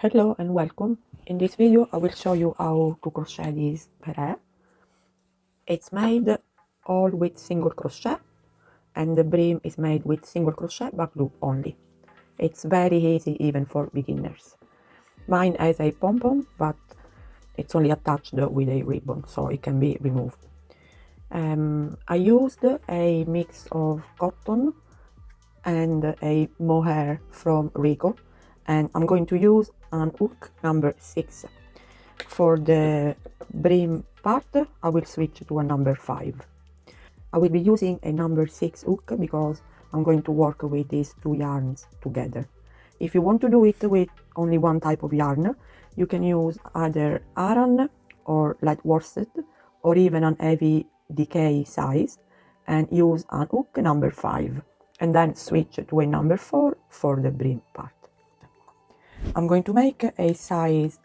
Hello and welcome. In this video I will show you how to crochet this beret. It's made all with single crochet and the brim is made with single crochet back loop only. It's very easy even for beginners. Mine has a pom-pom but it's only attached with a ribbon so it can be removed. I used a mix of cotton and a mohair from Rico, and I'm going to use an hook number 6. For the brim part I will switch to a number 5. I will be using a number 6 hook because I'm going to work with these two yarns together. If you want to do it with only one type of yarn, you can use either aran or light worsted or even an heavy decay size and use an hook number 5 and then switch to a number 4 for the brim part. I'm going to make a size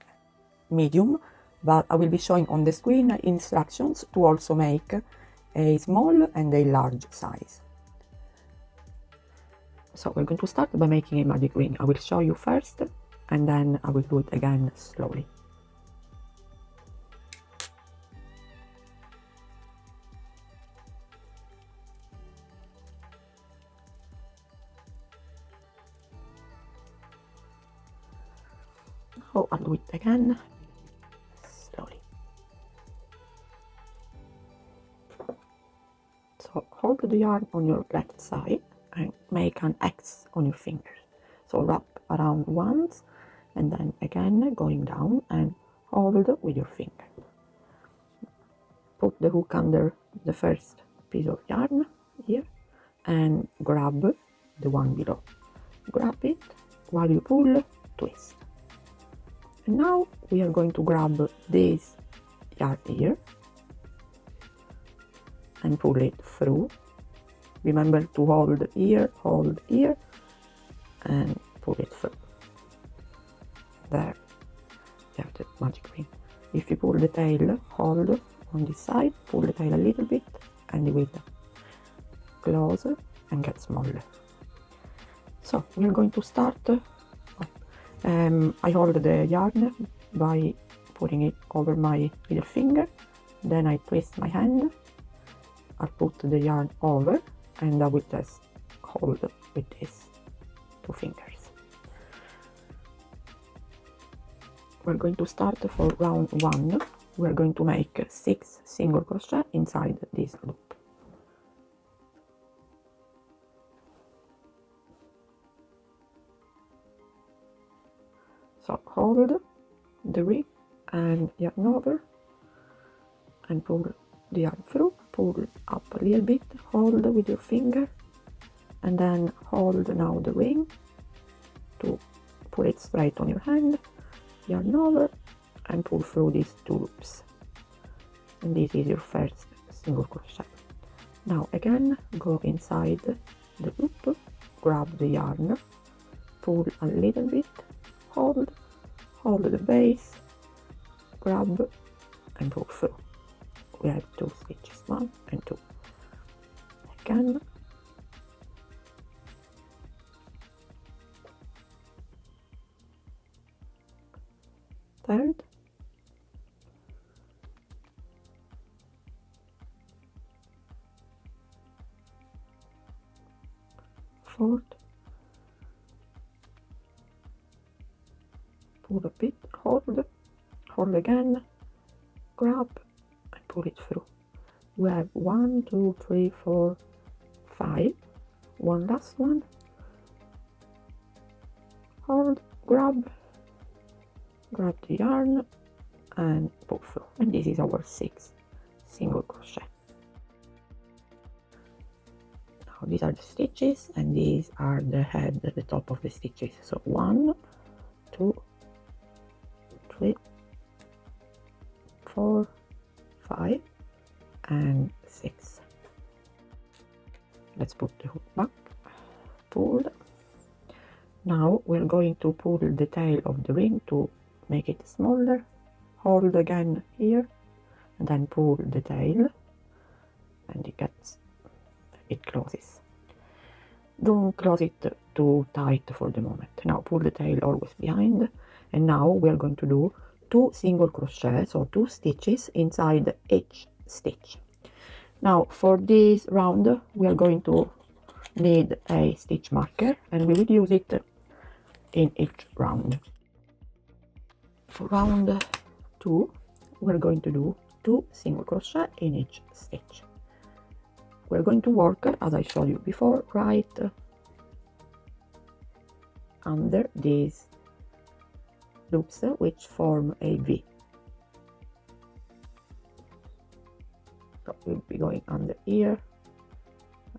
medium, but I will be showing on the screen instructions to also make a small and a large size. So we're going to start by making a magic ring. I will show you first and then I will do it again slowly. So I'll do it again slowly. So hold the yarn on your left side and make an X on your fingers. So wrap around once and then again going down and hold with your finger. Put the hook under the first piece of yarn here and grab the one below. Grab it while you pull, twist. And now we are going to grab this yarn here and pull it through. Remember to hold here and pull it through. There, you have the magic ring. If you pull the tail, hold on this side, pull the tail a little bit and it will close and get smaller. So we are going to start. I hold the yarn by putting it over my middle finger, then I twist my hand, I put the yarn over and I will just hold with these two fingers. We're going to start for round 1. We're going to make 6 single crochet inside this loop. So hold the ring and yarn over and pull the yarn through, pull up a little bit, hold with your finger and then hold now the ring to pull it straight on your hand, yarn over and pull through these 2 loops. And this is your first single crochet. Now again go inside the loop, grab the yarn, pull a little bit, hold the base, grab and pull through. We have 2 stitches, 1 and 2. Again, third, fourth, pull a bit, hold again, grab and pull it through. We have 1, 2, 3, 4, 5. One last one. Hold, grab the yarn and pull through. And this is our 6 single crochet. Now these are the stitches and these are the head at the top of the stitches. So 1, 2, 3, 4, 5 and 6. Let's put the hook back, pull. Now we're going to pull the tail of the ring to make it smaller. Hold again here and then pull the tail and it closes. Don't close it too tight for the moment. Now pull the tail always behind And now we are going to do 2 single crochet, so 2 stitches inside each stitch. Now for this round we are going to need a stitch marker, and we will use it in each round. For round 2 we're going to do 2 single crochet in each stitch. We're going to work, as I showed you before, right under these loops which form a V. So we'll be going under here,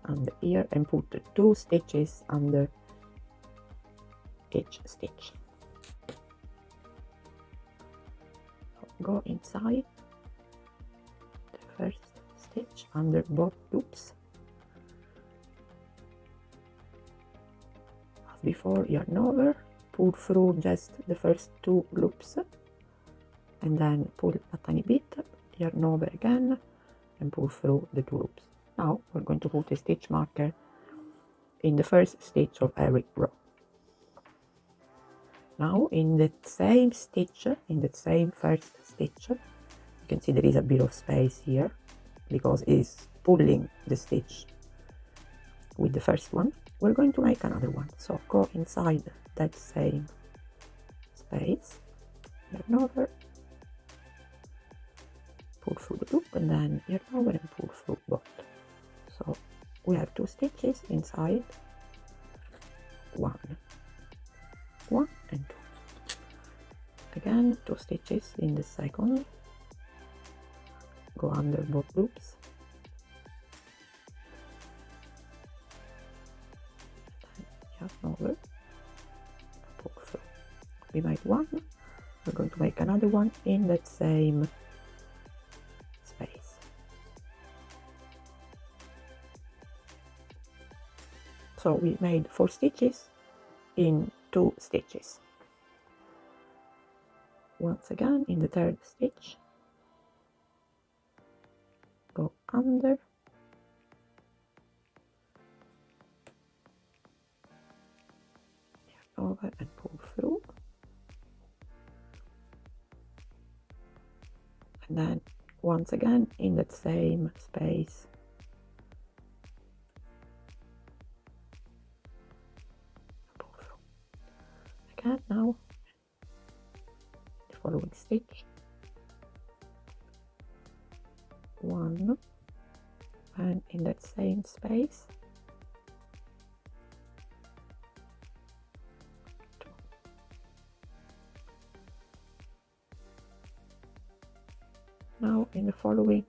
and put 2 stitches under each stitch. So go inside the first stitch under both loops. As before, yarn over, pull through just the first 2 loops, and then pull a tiny bit, yarn over again, and pull through the 2 loops. Now we're going to put a stitch marker in the first stitch of every row. Now in the same stitch, in the same first stitch, you can see there is a bit of space here because it's pulling the stitch with the first one. We're going to make another one, so go inside that same space, yarn over, pull through the loop, and then yarn over and pull through both. So we have 2 stitches inside, 1 and 2. Again, 2 stitches in the second, go under both loops, yarn over, pull through. We made 1, we're going to make another one in that same space. So we made 4 stitches in 2 stitches. Once again, in the third stitch, go under, yarn over and pull through, and then once again in that same space, pull through. Again, now the following stitch, 1, and in that same space, 2. Now in the following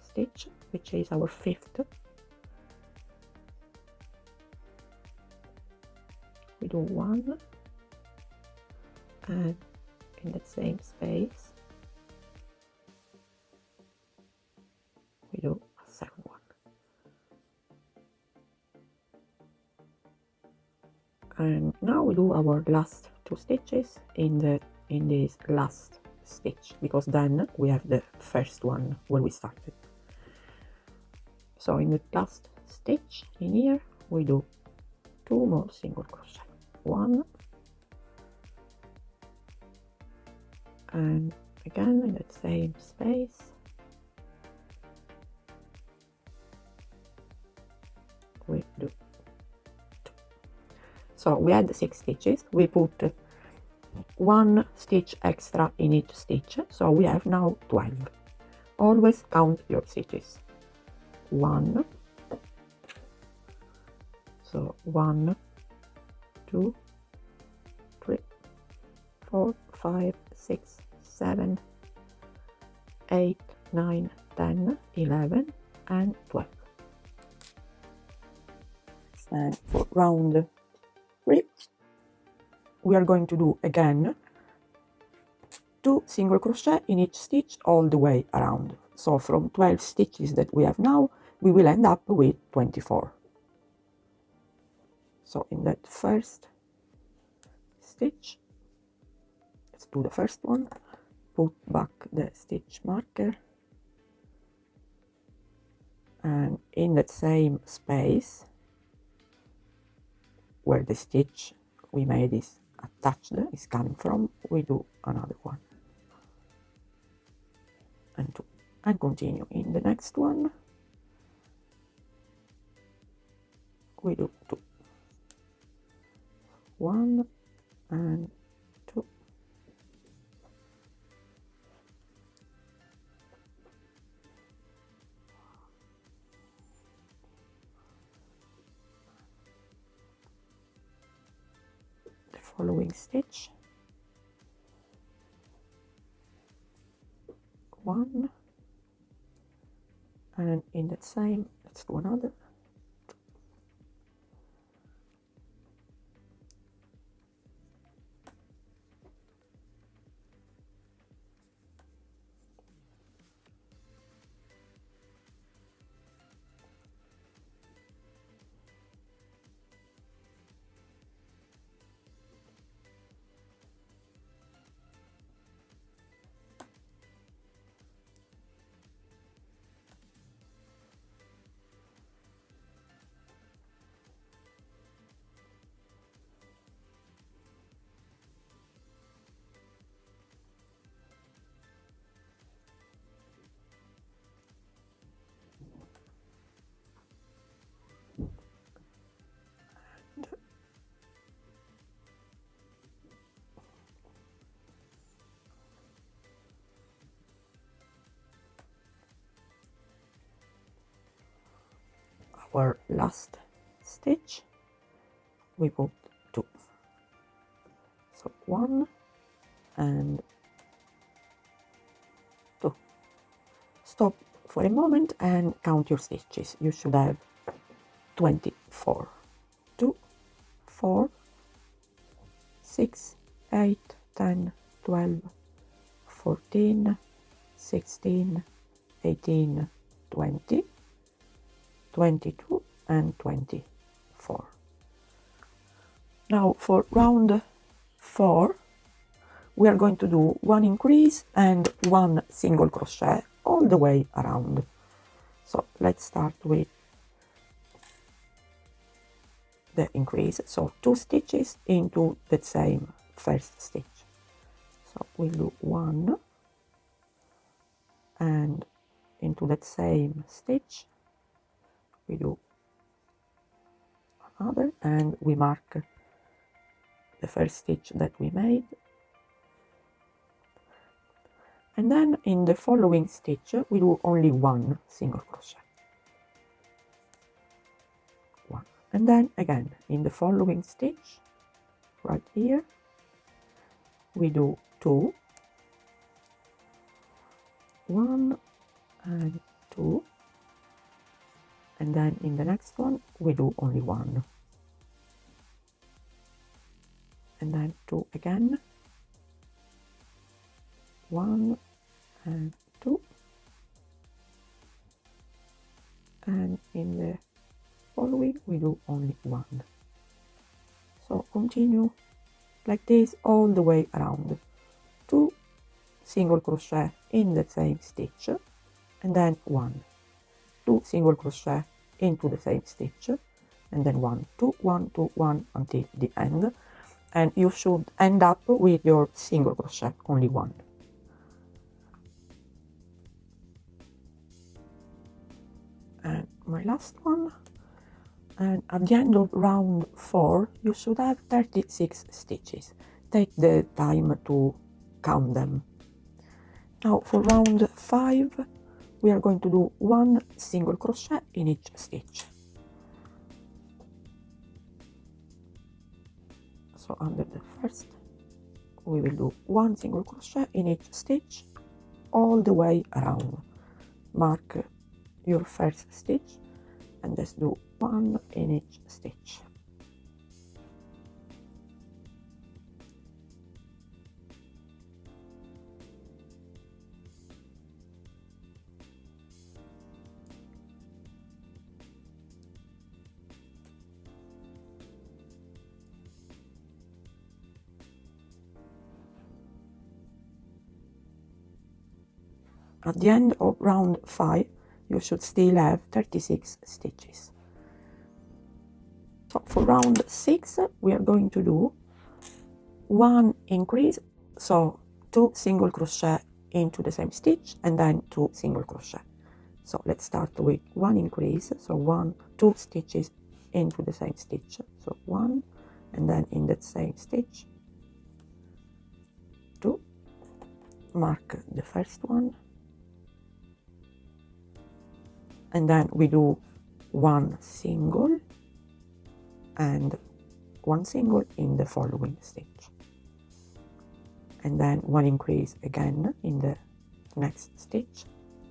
stitch, which is our 5th, we do 1, and in that same space we do a second one, and now we do our last 2 stitches in this last stitch, because then we have the first one where we started. So in the last stitch in here we do 2 more single crochet, 1, and again in that same space we do 2. So we had 6 stitches, we put 1 stitch extra in each stitch, so we have now 12. Always count your stitches. 1, so 1, 2, 3, 4, 5, 6, 7, 8, 9, 10, 11, and 12. And for round 3, we are going to do again 2 single crochet in each stitch all the way around. So from 12 stitches that we have now, we will end up with 24. So in that first stitch, let's do the first one, put back the stitch marker, and in that same space where the stitch we made is attached is coming from, we do another one and two, and continue. In the next one we do two, one and two, the following stitch, one, and in that same, let's do another, our last stitch, we put two, so one and two. Stop for a moment and count your stitches. You should have 24. 2, 4, 6, 8, 10, 12, 14, 16, 18, 20, 22 and 24. Now for round 4 we are going to do one increase and one single crochet all the way around. So let's start with the increase, so 2 stitches into the same first stitch. So we'll do 1 and into that same stitch we do another, and we mark the first stitch that we made, and then in the following stitch we do only one single crochet, one, and then again in the following stitch right here we do 2, 1 and 2, and then in the next one we do only 1, and then 2 again, 1 and 2, and in the following we do only 1. So continue like this all the way around. 2 single crochet in the same stitch, and then 1, 2 single crochet into the same stitch, and then 1, 2, 1, 2, 1 until the end, and you should end up with your single crochet, only 1. And my last one, and at the end of round 4 you should have 36 stitches. Take the time to count them. Now for round 5 we are going to do 1 single crochet in each stitch. So under the first we will do 1 single crochet in each stitch all the way around. Mark your first stitch and just do 1 in each stitch. At the end of round 5 you should still have 36 stitches. So for round 6 we are going to do 1 increase, so 2 single crochet into the same stitch and then 2 single crochet. So let's start with 1 increase, so 2 stitches into the same stitch, so 1, and then in that same stitch 2, mark the first one, and then we do 1 single and 1 single in the following stitch, and then 1 increase again in the next stitch,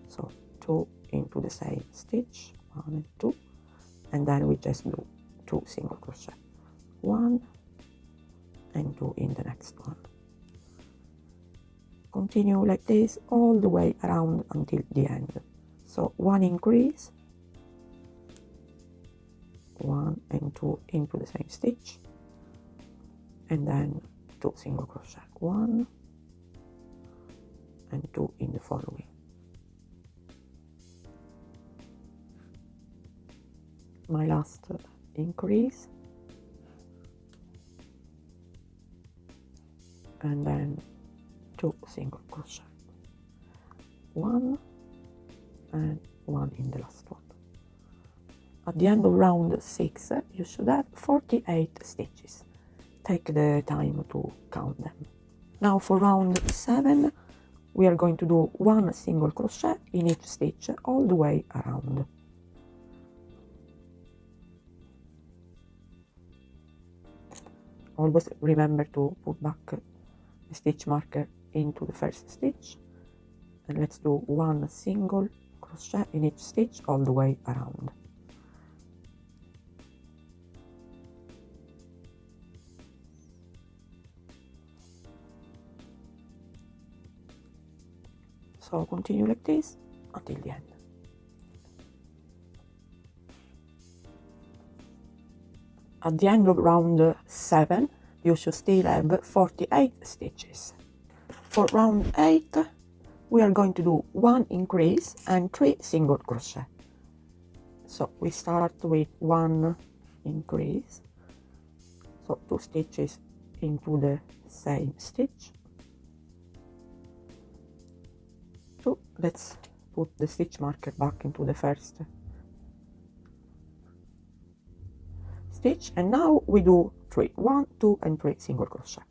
so 2 into the same stitch, 1 and 2, and then we just do 2 single crochet, 1 and 2 in the next one. Continue like this all the way around until the end. So 1 increase, 1 and 2 into the same stitch, and then 2 single crochet, 1 and 2 in the following. My last increase, and then 2 single crochet, 1 and 1 in the last one. At the end of round 6 you should have 48 stitches. Take the time to count them. Now for round 7 we are going to do 1 single crochet in each stitch all the way around. Always remember to put back the stitch marker into the first stitch, and let's do 1 single crochet in each stitch all the way around. So continue like this until the end. At the end of round 7 you should still have 48 stitches. For round 8 we are going to do 1 increase and 3 single crochet. So we start with 1 increase, so 2 stitches into the same stitch, 2, let's put the stitch marker back into the first stitch, and now we do 3, 1, 2 and 3 single crochet.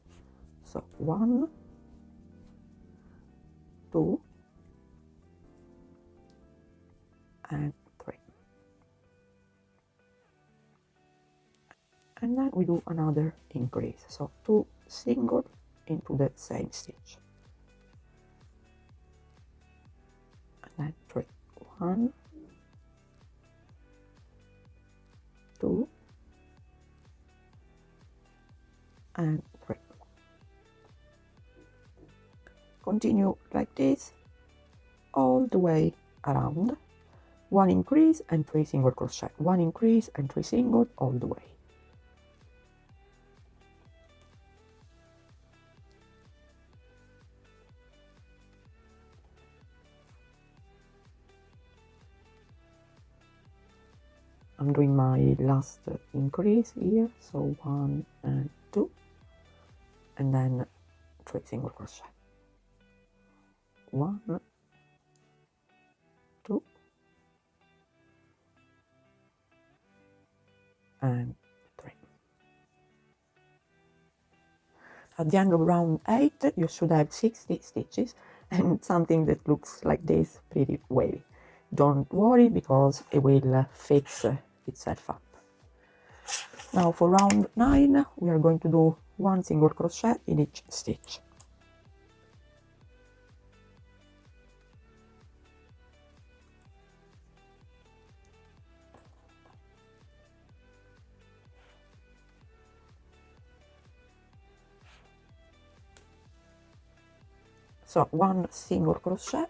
So 1, 2 and 3, and then we do another increase, so 2 single into the same stitch, and then 3, 1, 2 and 3. Continue like this all the way around. 1 increase and 3 single crochet, 1 increase and 3 single all the way. I'm doing my last increase here, so 1 and 2, and then 3 single crochet, 1, 2 and 3. At the end of round 8 you should have 60 stitches and something that looks like this, pretty wavy. Don't worry because it will fix itself up. Now for round 9 we are going to do 1 single crochet in each stitch. So 1 single crochet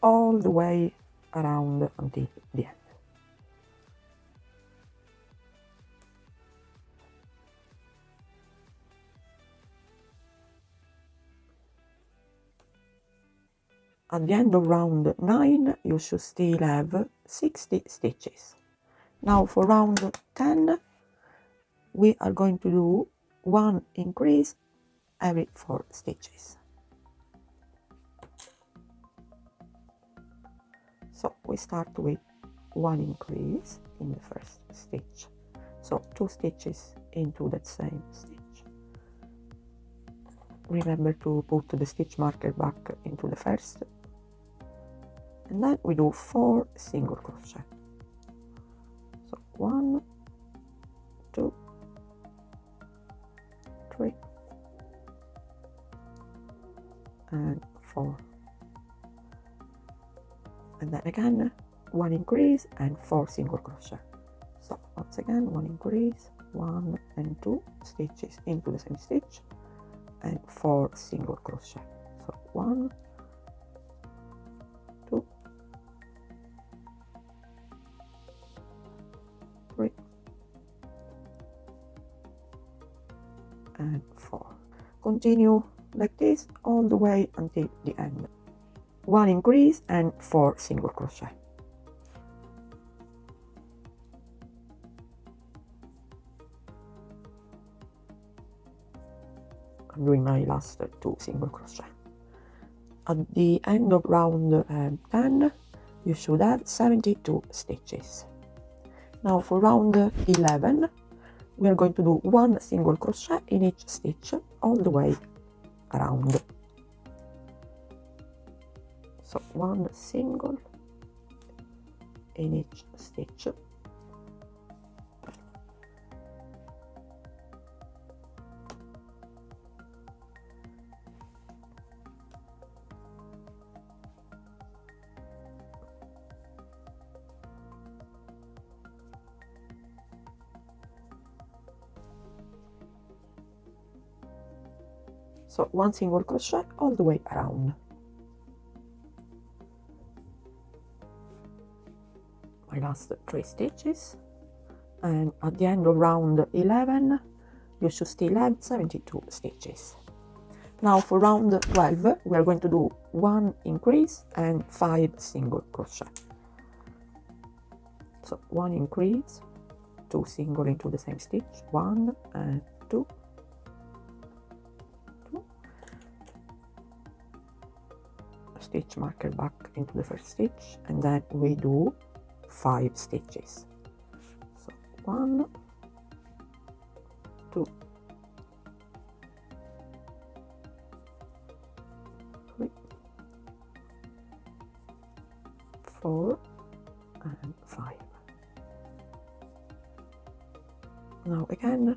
all the way around until the end. At the end of round 9 you should still have 60 stitches. Now for round 10 we are going to do 1 increase every 4 stitches. So we start with 1 increase in the first stitch, so 2 stitches into that same stitch. Remember to put the stitch marker back into the first, and then we do 4 single crochet. So 1, 2, 3, and 4, and then again 1 increase and 4 single crochet. So once again 1 increase, 1 and 2 stitches into the same stitch, and 4 single crochet. So 1, 2, 3, and 4. Continue like this all the way until the end. 1 increase and 4 single crochet. I'm doing my last 2 single crochet. At the end of round 10, you should have 72 stitches. Now for round 11, we are going to do 1 single crochet in each stitch all the way around. So 1 single in each stitch. So 1 single crochet all the way around. My last 3 stitches, and at the end of round 11 you should still have 72 stitches. Now for round 12 we are going to do 1 increase and 5 single crochet. So 1 increase, 2 single into the same stitch, 1 and 2, 2, stitch marker back into the first stitch, and then we do 5 stitches. So 1, 2, 3, 4, and 5. Now again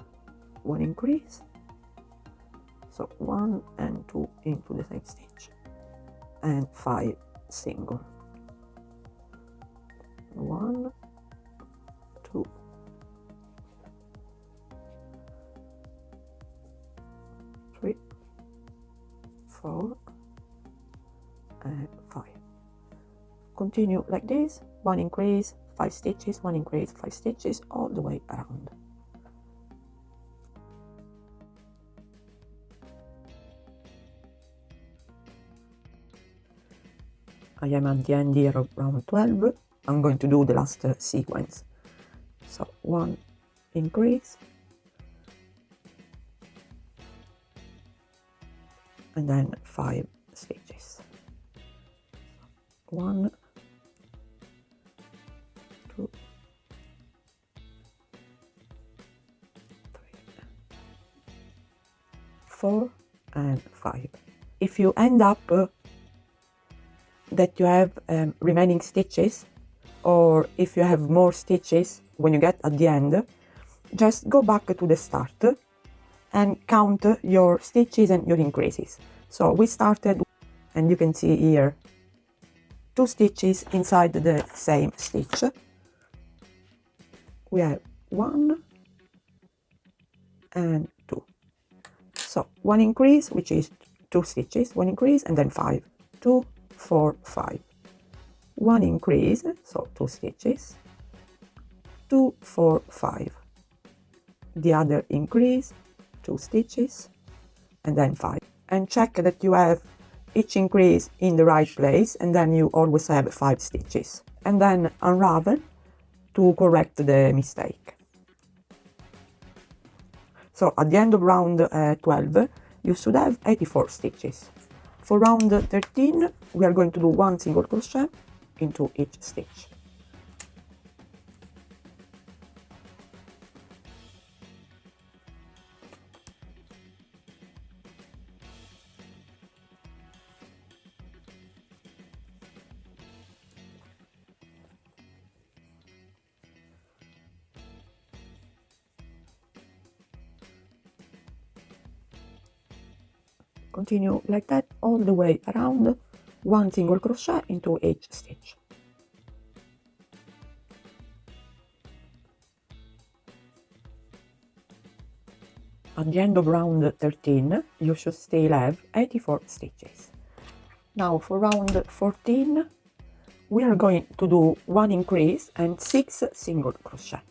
1 increase, so 1 and 2 into the same stitch, and 5 single. 1, 2, 3, 4, and 5. Continue like this, 1 increase, 5 stitches, 1 increase, 5 stitches all the way around. I am at the end here of round 12. I'm going to do the last sequence. So 1 increase, and then 5 stitches. 1, 2, 3, 4, and 5. If you end up that you have remaining stitches, or if you have more stitches when you get at the end, just go back to the start and count your stitches and your increases. So we started, and you can see here 2 stitches inside the same stitch. We have 1 and 2. So 1 increase, which is 2 stitches, 1 increase, and then 5, 2, 4, 5. 1 increase, so 2 stitches, 2, 4, 5. The other increase, 2 stitches, and then 5. And check that you have each increase in the right place, and then you always have 5 stitches. And then unravel to correct the mistake. So at the end of round 12 you should have 84 stitches. For round 13 we are going to do one single crochet into each stitch. Continue like that all the way around, one single crochet into each stitch. At the end of round 13 you should still have 84 stitches. Now for round 14 we are going to do one increase and 6 single crochet.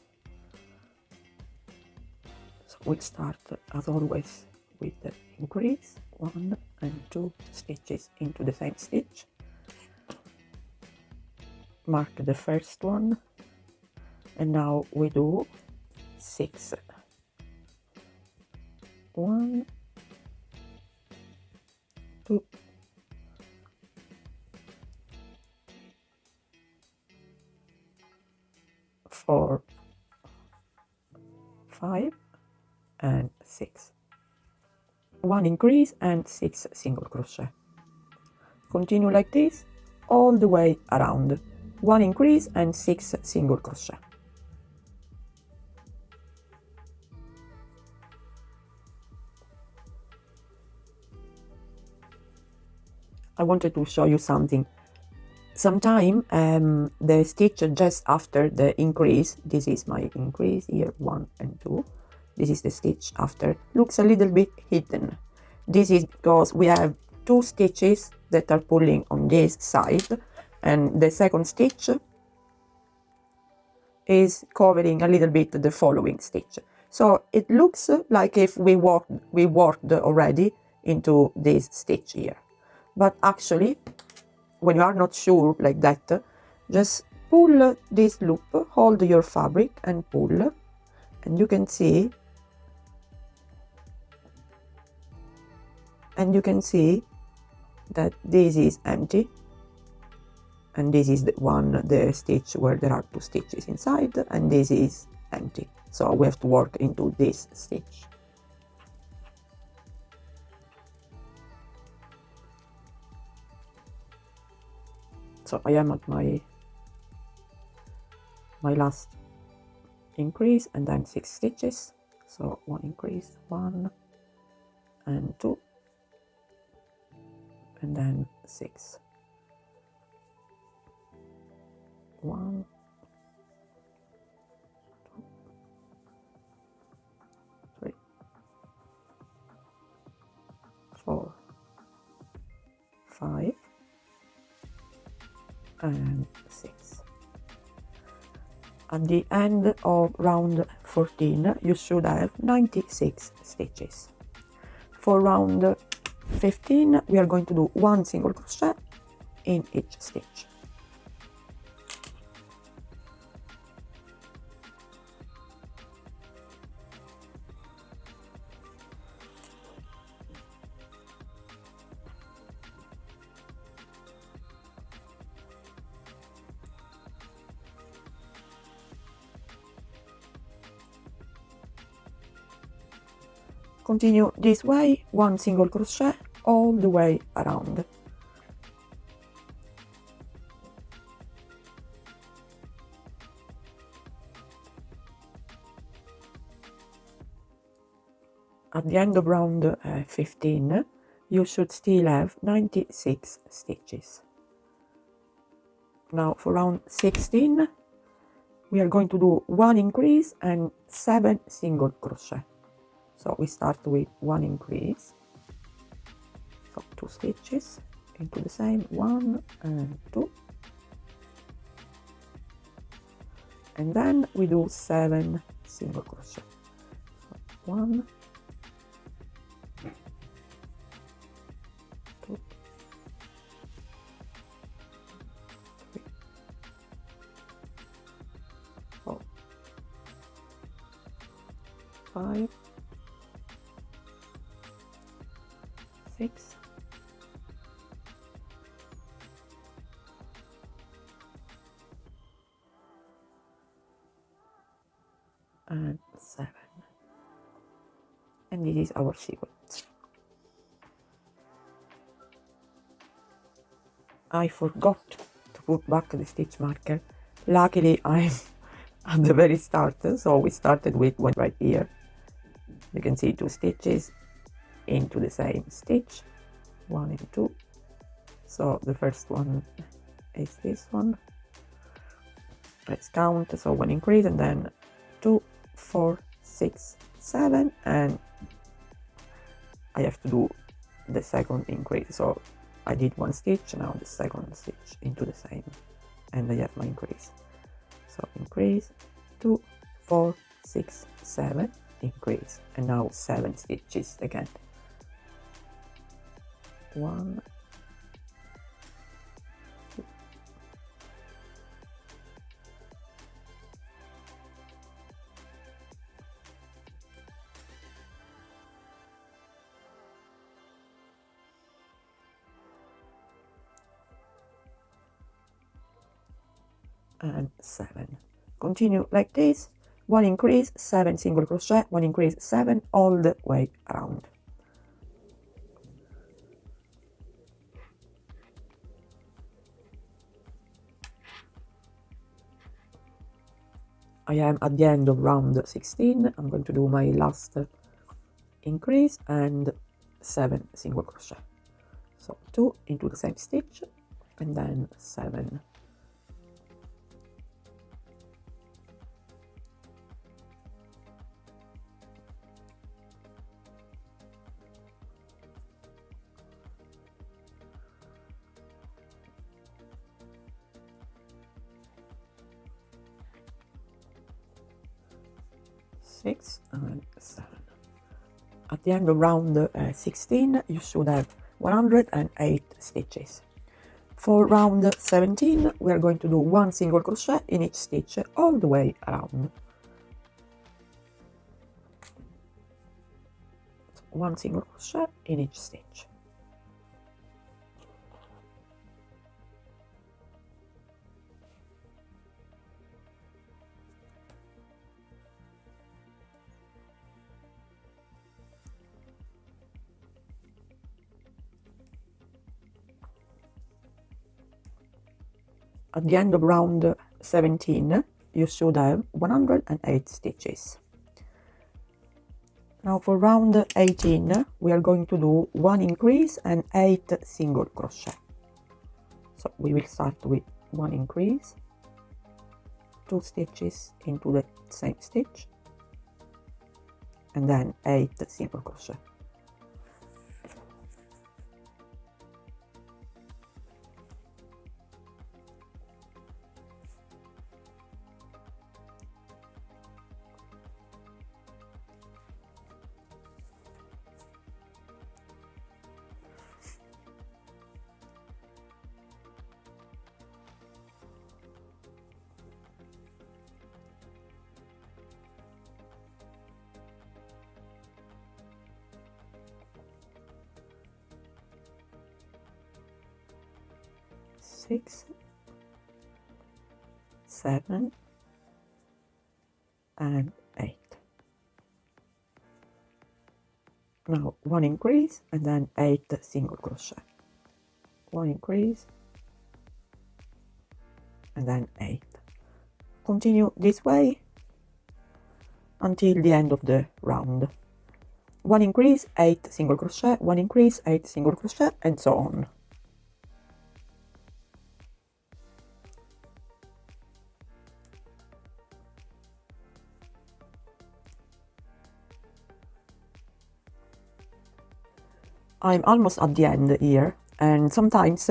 So we start as always with the increase, 1 and 2 stitches into the same stitch, mark the first one, and now we do 6. 1, 2, 4, 5 and 6. One increase and 6 single crochet. Continue like this all the way around, one increase and 6 single crochet. I wanted to show you something. Sometimes the stitch just after the increase, this is my increase here, 1 and 2, this is the stitch after, looks a little bit hidden. This is because we have 2 stitches that are pulling on this side, and the second stitch is covering a little bit the following stitch. So it looks like if we worked already into this stitch here. But actually, when you are not sure like that, just pull this loop, hold your fabric and pull, and you can see that this is empty, and this is the stitch where there are 2 stitches inside, and this is empty. So we have to work into this stitch. So I am at my last increase and then 6 stitches. So 1 increase, 1 and 2, and then 6. 1, 2, 3, 4, 5 and 6. At the end of round 14 you should have 96 stitches. For round 15 we are going to do one single crochet in each stitch. Continue this way, one single crochet all the way around. At the end of round 15 you should still have 96 stitches. Now for round 16 we are going to do one increase and 7 single crochet. So we start with one increase, so 2 stitches into the same, 1 and 2, and then we do 7 single crochet. So 1, 2, 3, 4, 5 6 and 7, and this is our sequence. I forgot to put back the stitch marker. Luckily I'm at the very start, so we started with one right here. You can see 2 stitches into the same stitch, 1 and 2. So the first one is this one. Let's count. So 1 increase, and then 2, 4, 6, 7, and I have to do the second increase. So I did 1 stitch, now the second stitch into the same, and I have my increase. So increase, 2, 4, 6, 7, increase, and now 7 stitches again. 1, 2, and 7. Continue like this. 1 increase, 7 single crochet, 1 increase, 7 all the way around. I am at the end of round 16. I'm going to do my last increase and 7 single crochet. So 2 into the same stitch, and then 7. Six and 7. At the end of round 16, you should have 108 stitches. For round 17, we are going to do 1 single crochet in each stitch all the way around. 1 single crochet in each stitch. At the end of round 17, you should have 108 stitches. Now for round 18, we are going to do 1 increase and 8 single crochet. So we will start with 1 increase, 2 stitches into the same stitch, and then 8 single crochet. Six, 7, and 8. Now 1 increase and then 8 single crochet. 1 increase and then 8. Continue this way until the end of the round. 1 increase, 8 single crochet, 1 increase, 8 single crochet, and so on. I'm almost at the end here, and sometimes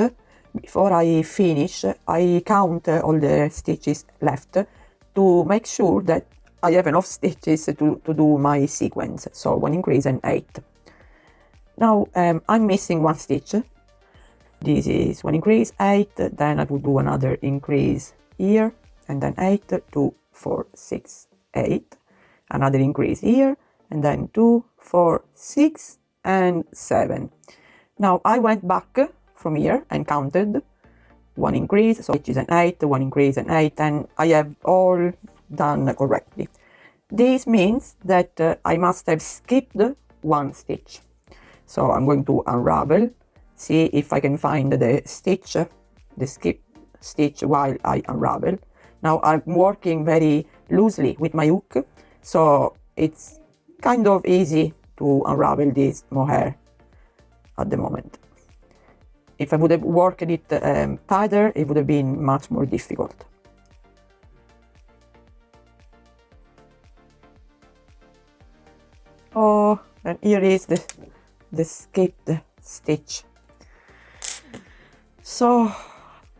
before I finish I count all the stitches left to make sure that I have enough stitches to do my sequence. So 1 increase and 8. Now I'm missing 1 stitch. This is 1 increase, 8, then I will do another increase here, and then 8, 2, 4, 6, 8, another increase here, and then 2, 4, 6, and 7. Now I went back from here and counted 1 increase, so which is an 8, 1 increase, an 8, and I have all done correctly. This means that I must have skipped 1 stitch. So I'm going to unravel, see if I can find the stitch, the skip stitch while I unravel. Now I'm working very loosely with my hook, so it's kind of easy to unravel this mohair at the moment. If I would have worked it tighter, it would have been much more difficult. Oh, and here is the skipped stitch. So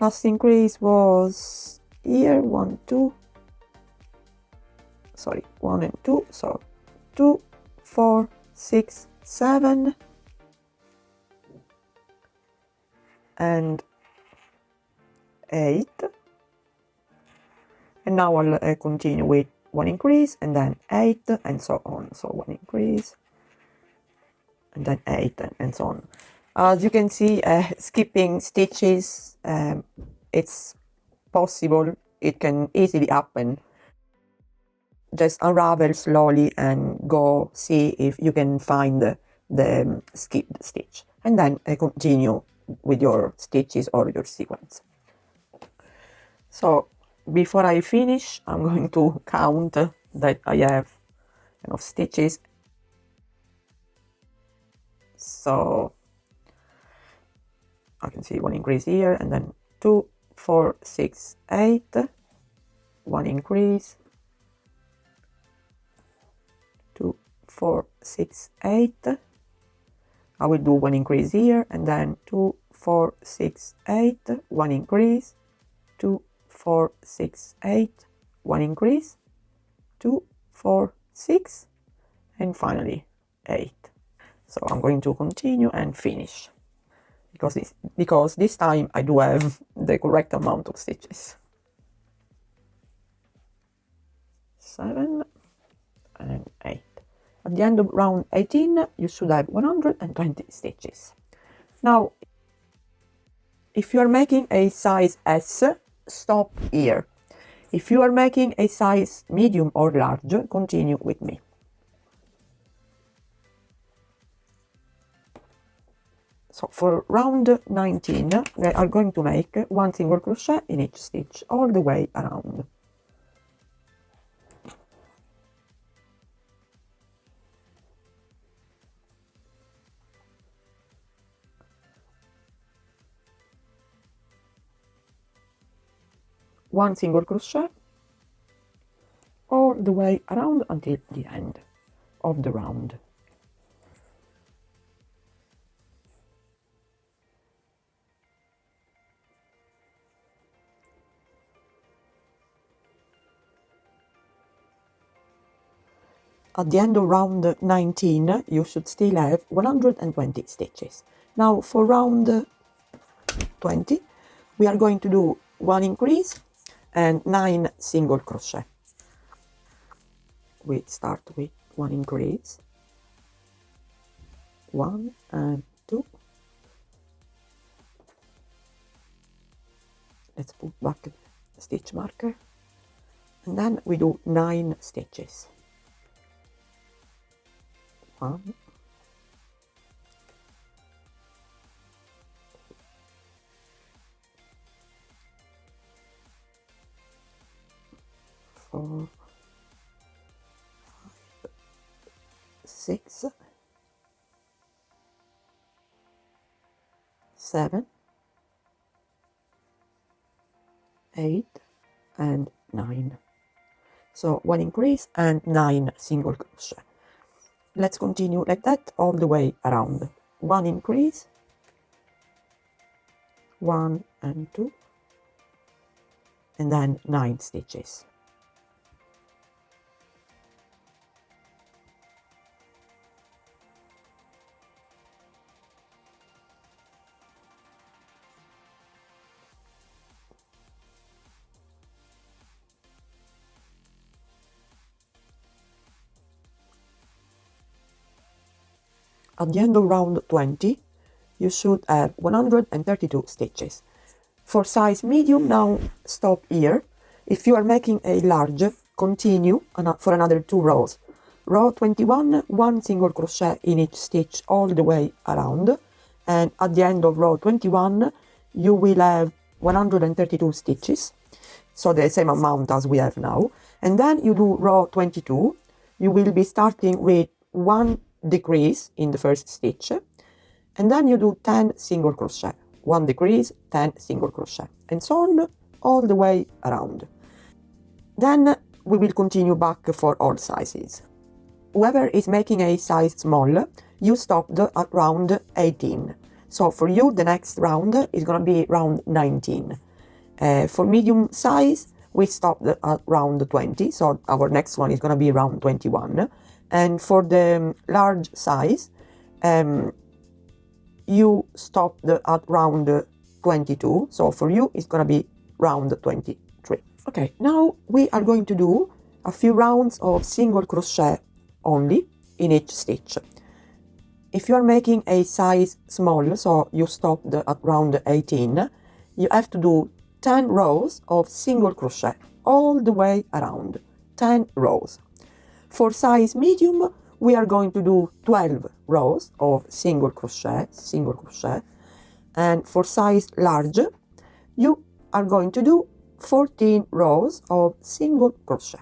last increase was here, 1, 2, sorry, 1 and 2, so 2, 4, 6, 7, and 8, and now I'll continue with 1 increase and then 8 and so on. So 1 increase and then 8 and so on. As you can see, skipping stitches, it's possible, it can easily happen. Just unravel slowly and go see if you can find the skipped stitch, and then continue with your stitches or your sequence. So before I finish, I'm going to count that I have enough stitches. So I can see 1 increase here, and then 2, 4, 6, 8, 1 increase, 2, 4, 6, 8. I will do 1 increase here, and then 2, 4, 6, 8, 1 increase, 2, 4, 6, 8, 1 increase, 2, 4, 6, and finally 8. So I'm going to continue and finish, because this time I do have the correct amount of stitches. 7 and 8. At the end of round 18, you should have 120 stitches. Now, if you are making a size S, stop here. If you are making a size medium or large, continue with me. So for round 19, we are going to make 1 single crochet in each stitch all the way around. One single crochet all the way around until the end of the round. At the end of round 19, you should still have 120 stitches. Now for round 20, we are going to do 1 increase and 9 single crochet. We start with 1 increase, 1 and 2. Let's put back the stitch marker, and then we do 9 stitches. 1, 4, 5, 6, 7, 8, and 9. So 1 increase and 9 single crochet. Let's continue like that all the way around. 1 increase, 1 and 2, and then 9 stitches. At the end of round 20, you should have 132 stitches. For size medium, now stop here. If you are making a large, continue for another 2 rows. Row 21, 1 single crochet in each stitch all the way around, and at the end of row 21 you will have 132 stitches, so the same amount as we have now. And then you do row 22. You will be starting with 1 decrease in the first stitch, and then you do 10 single crochet, 1 decrease, 10 single crochet, and so on all the way around. Then we will continue back for all sizes. Whoever is making a size small, you stopped at round 18. So for you, the next round is going to be round 19. For medium size, we stopped at round 20. So our next one is going to be round 21. And for the large size, you stopped at round 22. So for you, it's going to be round 23. Okay, now we are going to do a few rounds of single crochet only in each stitch. If you are making a size small, so you stopped at round 18, you have to do 10 rows of single crochet all the way around, 10 rows. For size medium, we are going to do 12 rows of single crochet, and for size large, you are going to do 14 rows of single crochet.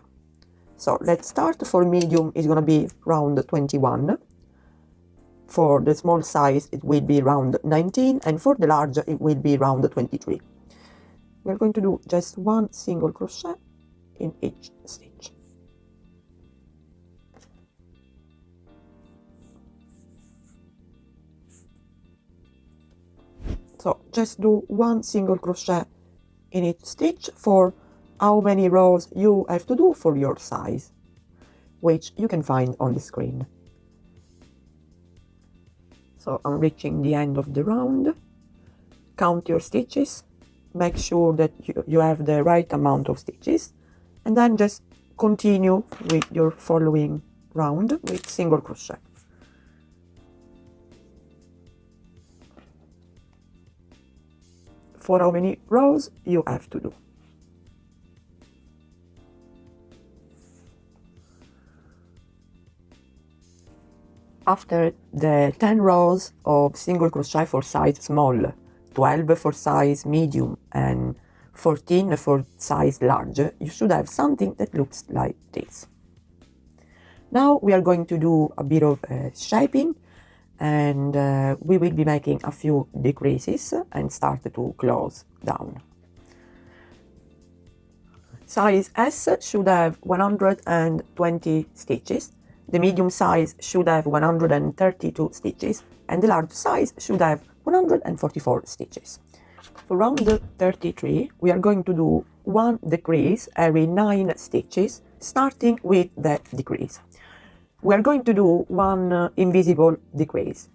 So let's start. For medium, it's going to be round 21. For the small size, it will be round 19. And for the large, it will be round 23. We're going to do just 1 single crochet in each stitch. So just do 1 single crochet in each stitch for how many rows you have to do for your size, which you can find on the screen. So I'm reaching the end of the round. Count your stitches, make sure that you have the right amount of stitches, and then just continue with your following round with single crochet. For how many rows you have to do. After the 10 rows of single crochet for size small, 12 for size medium, and 14 for size large, you should have something that looks like this. Now we are going to do a bit of shaping, and we will be making a few decreases and start to close down. Size S should have 120 stitches. The medium size should have 132 stitches, and the large size should have 144 stitches. For round 33, we are going to do 1 decrease every 9 stitches, starting with the decrease. We are going to do 1 invisible decrease.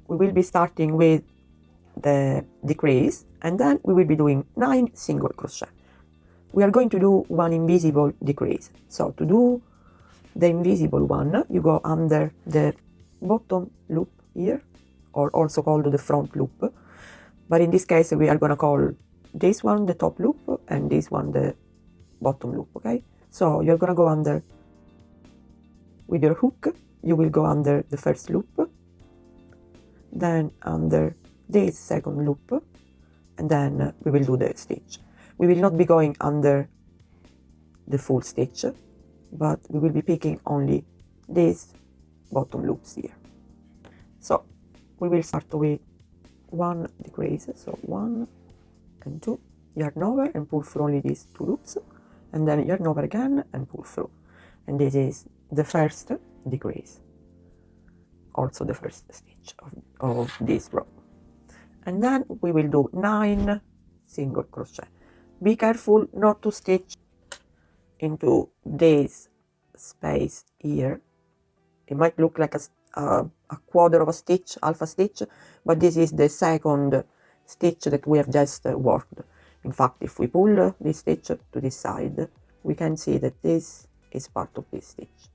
We will be starting with the decrease, and then we will be doing 9 single crochet. We are going to do 1 invisible decrease. So to do the invisible one, you go under the bottom loop here, or also called the front loop, but in this case we are going to call this one the top loop and this one the bottom loop. Okay, so you're going to go under with your hook. You will go under the first loop, then under this second loop, and then we will do the stitch. We will not be going under the full stitch, but we will be picking only these bottom loops here. So we will start with 1 decrease, so 1 and 2, yarn over and pull through only these 2 loops, and then yarn over again and pull through, and this is the first decrease, also the first stitch of this row. And then we will do 9 single crochet. Be careful not to stitch into this space here. It might look like a quarter of a stitch, half a stitch, but this is the second stitch that we have just worked. In fact, if we pull this stitch to this side, we can see that this is part of this stitch.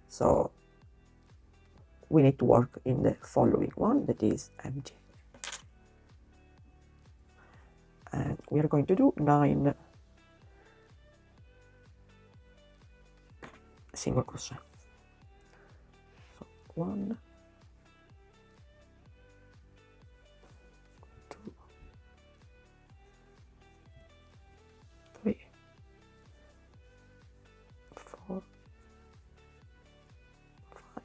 So we need to work in the following one that is empty. And we are going to do 9 single crochet. So 1, 2, 3, 4, 5,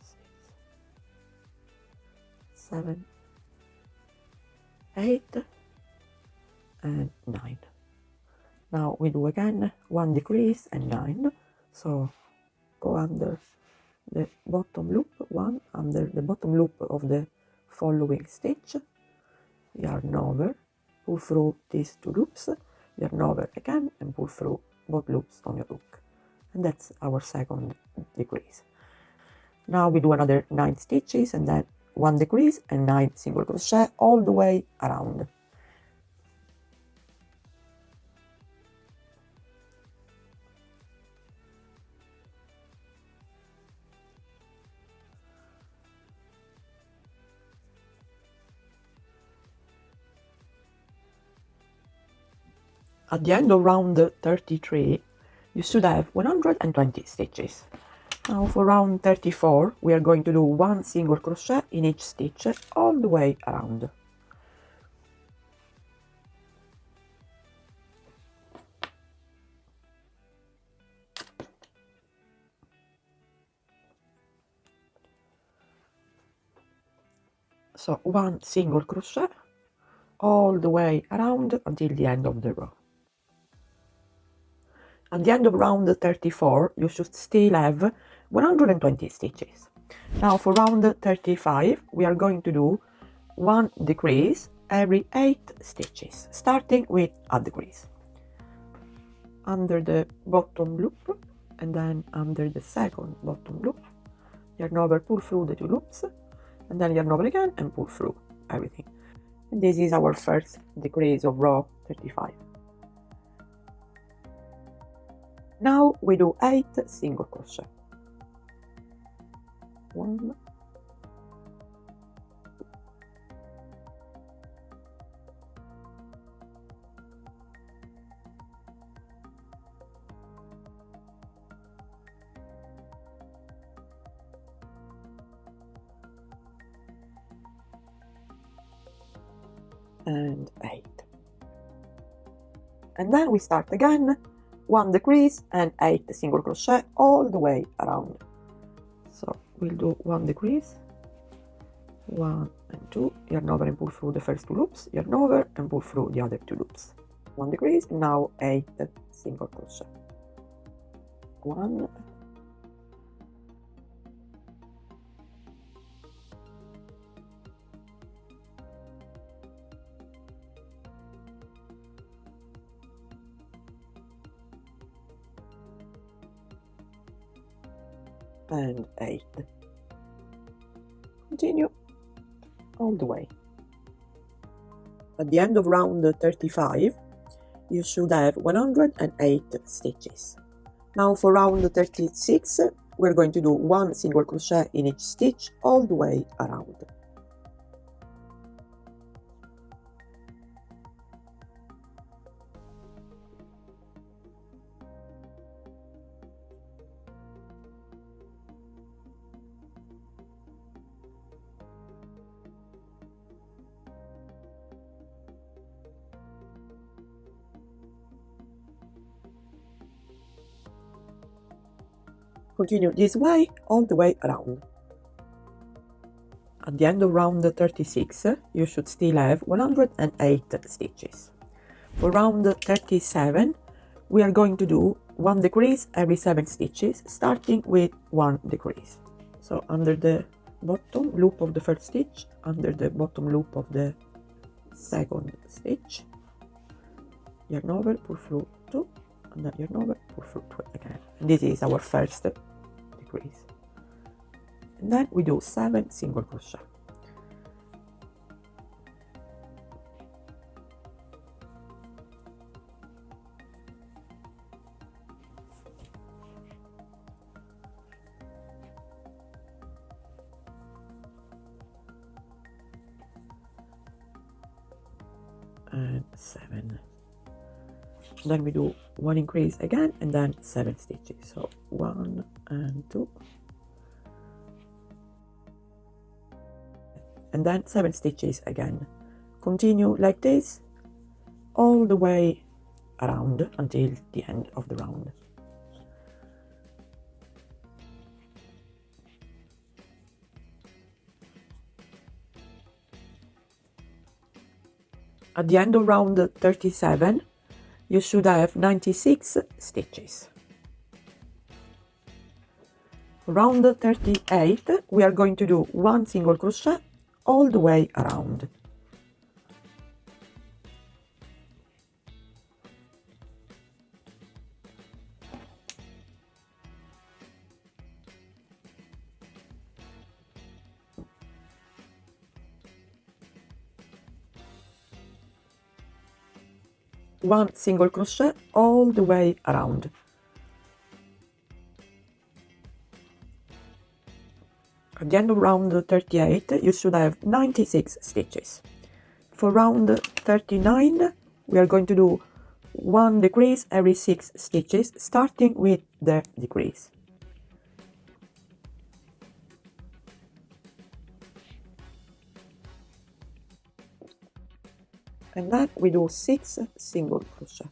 6, 7, 8, and 9. Now we do again 1 decrease and 9. So go under the bottom loop, 1 under the bottom loop of the following stitch, yarn over, pull through these 2 loops, yarn over again and pull through both loops on your hook. And that's our second decrease. Now we do another 9 stitches and then 1 decrease and 9 single crochet all the way around. At the end of round 33, you should have 120 stitches. Now for round 34, we are going to do 1 single crochet in each stitch all the way around. So 1 single crochet all the way around until the end of the row. At the end of round 34, you should still have 120 stitches. Now for round 35, we are going to do 1 decrease every 8 stitches, starting with a decrease. Under the bottom loop, and then under the second bottom loop, yarn over, pull through the 2 loops, and then yarn over again and pull through everything. And this is our first decrease of row 35. Now we do 8 single crochet. 1, 8. And then we start again, 1 decrease and 8 single crochet all the way around. So we'll do 1 decrease, 1 and 2, yarn over and pull through the first 2 loops, yarn over and pull through the other 2 loops. 1 decrease, now 8 single crochet. 1, and 8. Continue all the way. At the end of round 35, you should have 108 stitches. Now for round 36, we're going to do 1 single crochet in each stitch all the way around. Continue this way all the way around. At the end of round 36, you should still have 108 stitches. For round 37, we are going to do 1 decrease every 7 stitches, starting with 1 decrease. So under the bottom loop of the first stitch, under the bottom loop of the second stitch, yarn over, pull through 2, and then yarn over, pull through 2 again. And this is our first decrease. And then we do 7 single crochet. and 7. Then we do 1 increase again and then 7 stitches. So 1 and 2 and then 7 stitches again. Continue like this all the way around until the end of the round. At the end of round 37, you should have 96 stitches. Round 38, we are going to do 1 single crochet all the way around. One single crochet all the way around. At the end of round 38, you should have 96 stitches. For round 39, we are going to do 1 decrease every 6 stitches, starting with the decrease. And then we do 6 single crochet.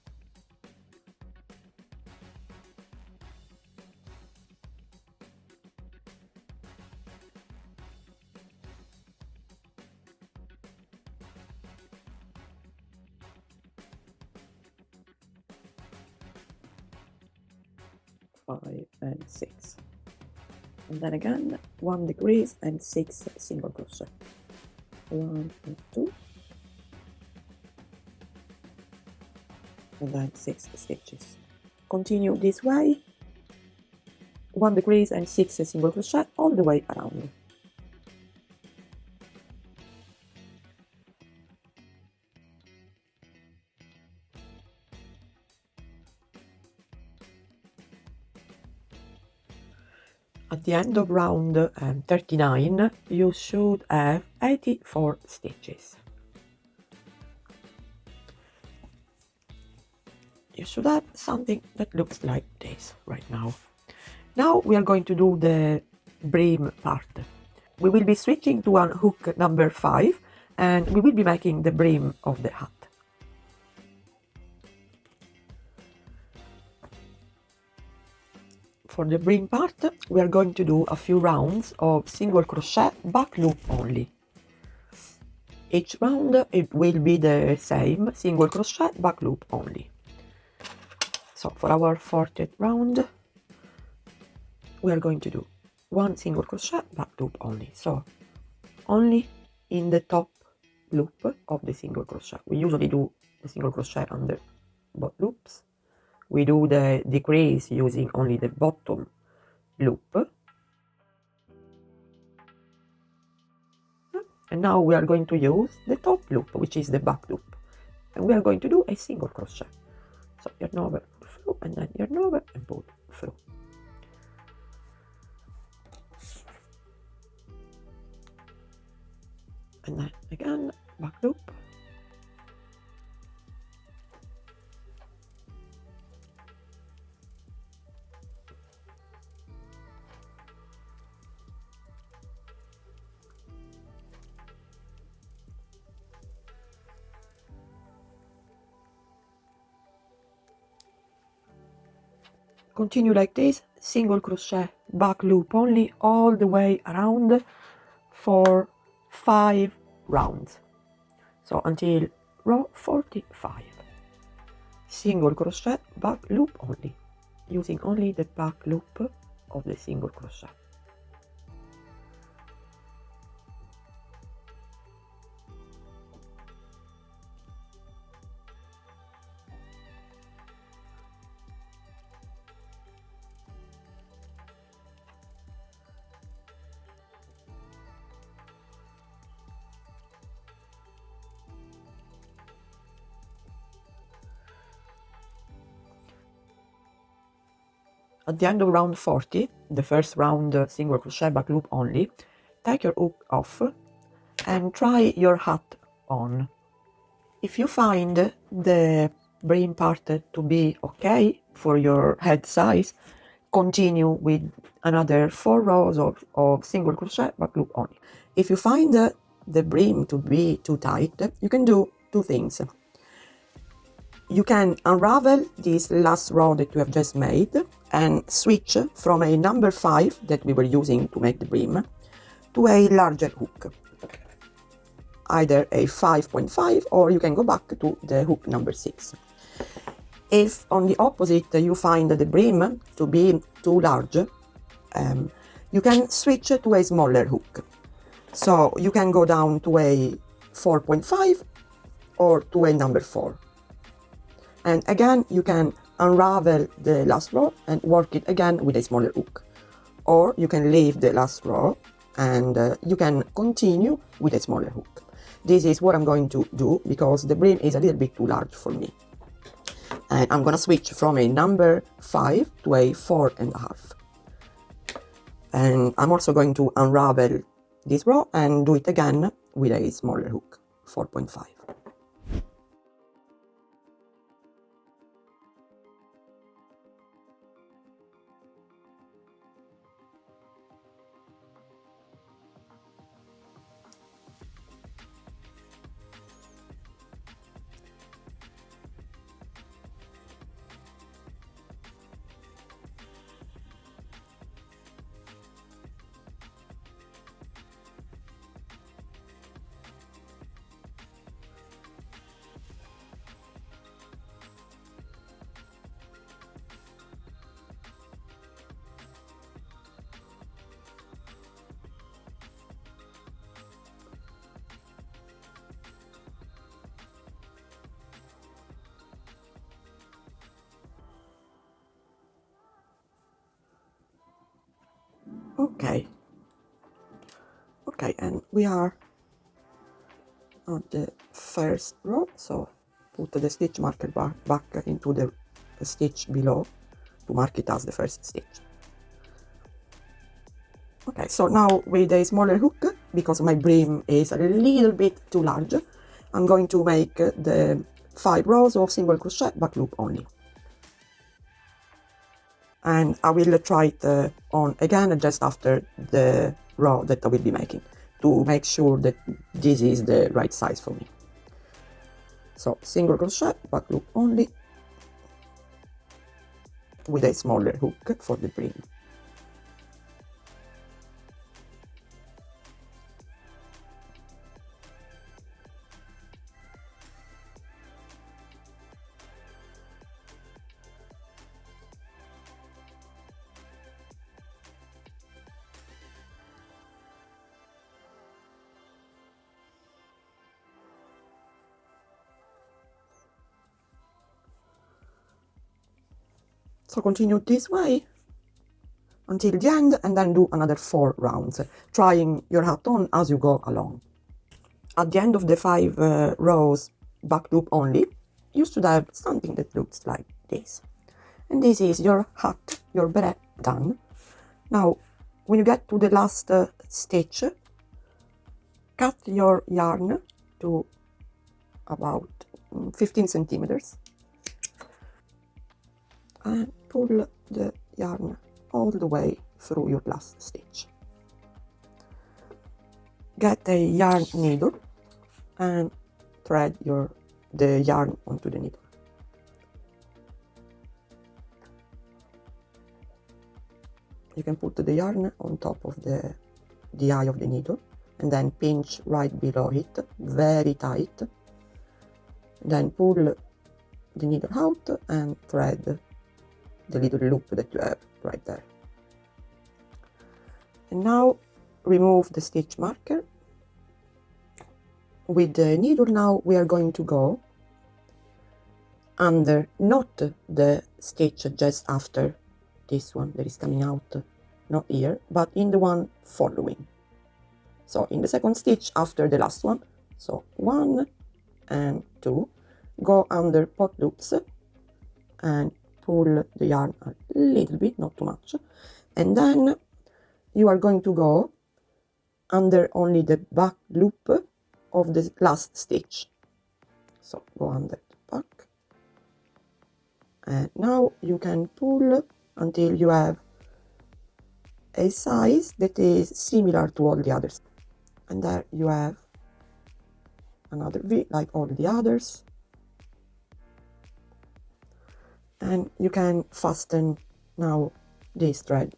Five and 6. And then again 1 decrease and 6 single crochet. 1 and 2. And then 6 stitches. Continue this way, 1 decrease and 6 single crochet all the way around. At the end of round 39, you should have 84 stitches. You should have something that looks like this right now. Now we are going to do the brim part. We will be switching to on hook number 5 and we will be making the brim of the hat. For the brim part, we are going to do a few rounds of single crochet back loop only. Each round it will be the same single crochet back loop only. So for our 40th round, we are going to do 1 single crochet back loop only. So only in the top loop of the single crochet. We usually do the single crochet under both loops. We do the decrease using only the bottom loop. And now we are going to use the top loop, which is the back loop. And we are going to do a single crochet. So yarn over, pull through, and then yarn over and pull through. And then again, back loop. Continue like this, single crochet back loop only all the way around for 5 rounds. So until row 45. Single crochet back loop only, using only the back loop of the single crochet. At the end of round 40, the first round single crochet back loop only, take your hook off and try your hat on. If you find the brim part to be okay for your head size, continue with another 4 rows of single crochet but loop only. If you find the brim to be too tight, you can do two things. You can unravel this last row that you have just made and switch from a number 5 that we were using to make the brim to a larger hook, either a 5.5, or you can go back to the hook number 6. If on the opposite you find the brim to be too large, you can switch to a smaller hook. So you can go down to a 4.5 or to a number 4. And again, you can unravel the last row and work it again with a smaller hook. Or you can leave the last row and you can continue with a smaller hook. This is what I'm going to do because the brim is a little bit too large for me. And I'm going to switch from a number 5 to a 4.5. And I'm also going to unravel this row and do it again with a smaller hook, 4.5. Okay, and we are on the first row, so put the stitch marker back into the stitch below to mark it as the first stitch. Okay, so now with a smaller hook, because my brim is a little bit too large, I'm going to make the 5 rows of single crochet back loop only. And I will try it on again just after the row that I will be making to make sure that this is the right size for me. So single crochet back loop only with a smaller hook for the brim. So continue this way until the end and then do another 4 rounds, trying your hat on as you go along. At the end of the 5 rows back loop only, you should have something that looks like this. And this is your hat, your beret done. Now, when you get to the last stitch, cut your yarn to about 15 centimeters and pull the yarn all the way through your last stitch. Get a yarn needle and thread the yarn onto the needle. You can put the yarn on top of the eye of the needle and then pinch right below it very tight. Then pull the needle out and thread the little loop that you have right there. And now remove the stitch marker. With the needle now we are going to go under, not the stitch just after this one that is coming out, not here, but in the one following. So in the second stitch after the last one, so 1 and 2, go under pot loops and pull the yarn a little bit, not too much, and then you are going to go under only the back loop of the last stitch. so go under the back, and now you can pull until you have a size that is similar to all the others, and there you have another V like all the others, and you can fasten now this thread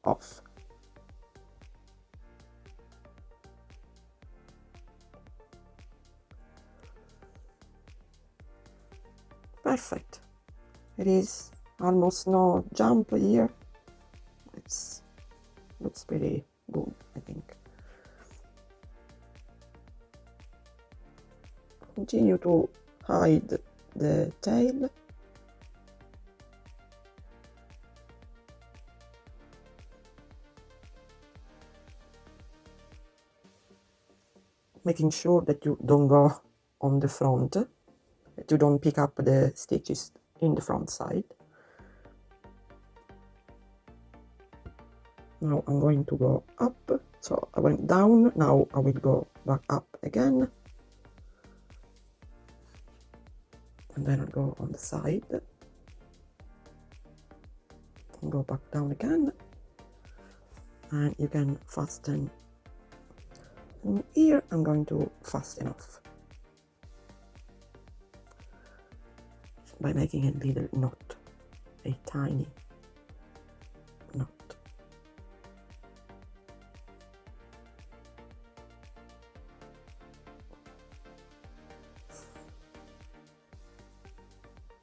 off. Perfect. It is almost no jump here. It looks pretty good, I think. Continue to hide the tail. Making sure that you don't go on the front, that you don't pick up the stitches in the front side. Now I'm going to go up, so I went down, now I will go back up again, and then I'll go on the side and go back down again, and you can fasten. And here I'm going to fasten off by making a little knot, a tiny knot.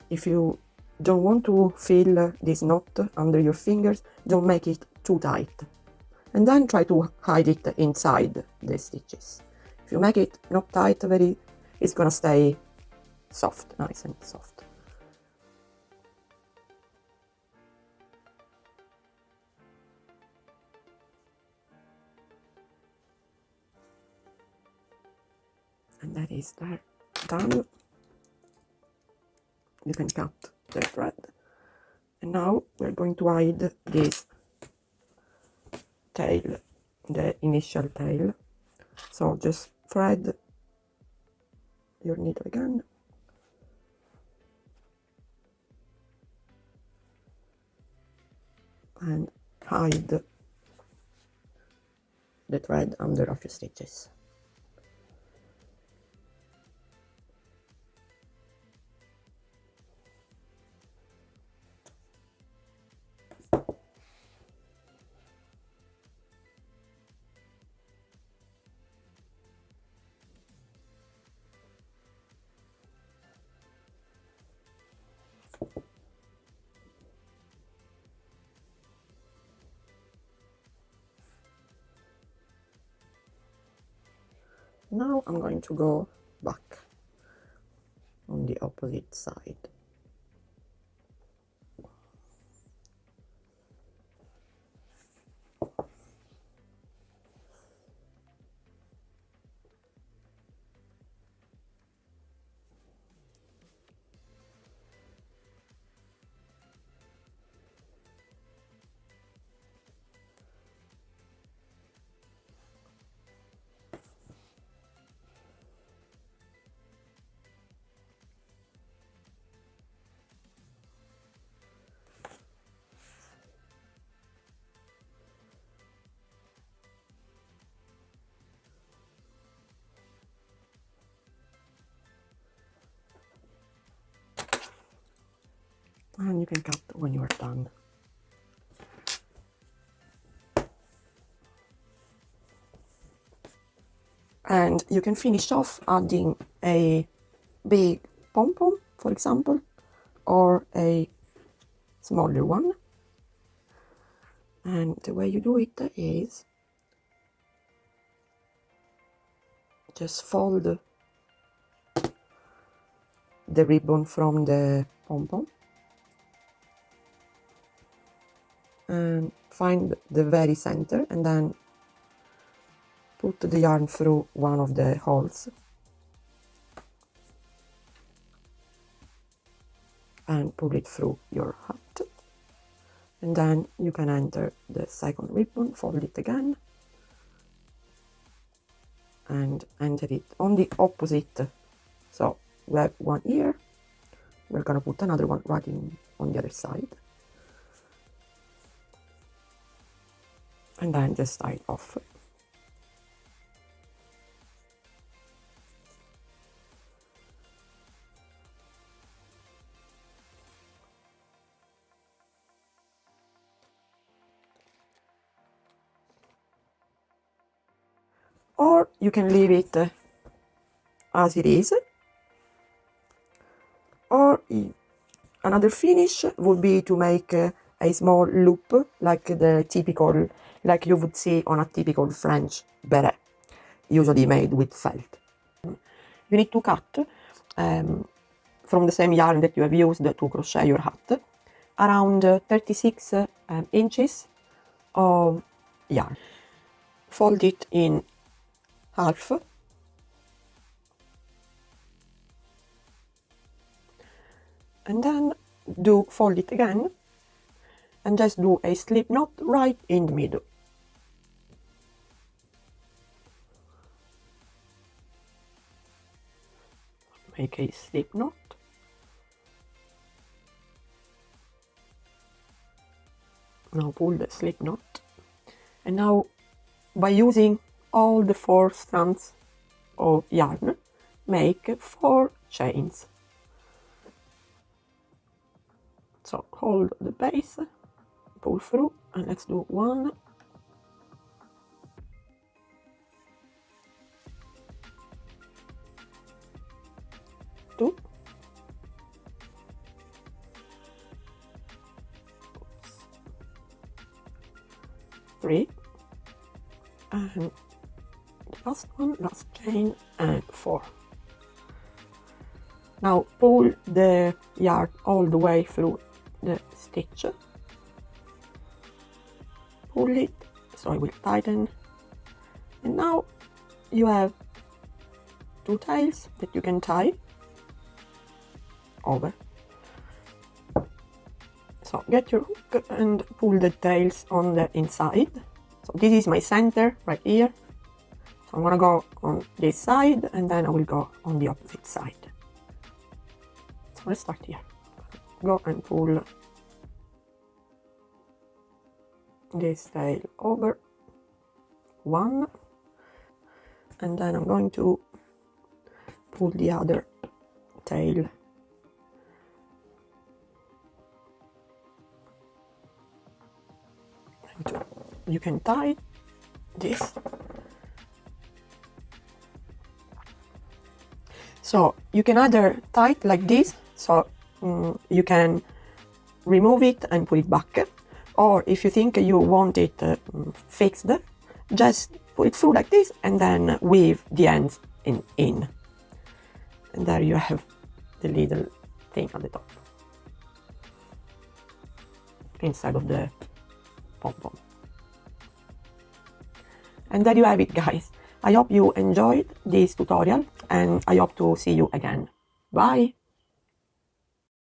If you don't want to feel this knot under your fingers, don't make it too tight. And then try to hide it inside the stitches. If you make it not tight, it's gonna stay soft, nice and soft. And that is there, done. You can cut the thread. And now we're going to hide this tail, the initial tail. So just thread your needle again, and hide the thread under a few stitches. Now I'm going to go back on the opposite side. And you can cut when you are done. And you can finish off adding a big pom-pom, for example, or a smaller one. And the way you do it is just fold the ribbon from the pom-pom and find the very center, and then put the yarn through one of the holes and pull it through your hat, and then you can enter the second ribbon, fold it again and enter it on the opposite, so we have one here. We're gonna put another one right on the other side, and then just tie it off. Or you can leave it as it is, or another finish would be to make a small loop like like you would see on a typical French beret, usually made with felt. You need to cut from the same yarn that you have used to crochet your hat around 36 inches of yarn. Fold it in half, and then fold it again and just do a slip knot right in the middle. Make a slip knot. Now pull the slip knot, and now by using all the 4 strands of yarn, make 4 chains. So hold the base, pull through, and let's do 1, 2, 3, and the last one, last chain, and 4. Now pull the yarn all the way through the stitch, pull it so it will tighten, and now you have 2 tails that you can tie over. So get your hook and pull the tails on the inside. So this is my center right here. So I'm gonna go on this side and then I will go on the opposite side. So let's start here. Go and pull this tail over, 1, and then I'm going to pull the other tail and 2. You can tie this. So you can either tie it like this, so you can remove it and put it back, or if you think you want it fixed, just put it through like this and then weave the ends in. And there you have the little thing at the top instead of the pom-pom. And there you have it, guys. I hope you enjoyed this tutorial and I hope to see you again. Bye!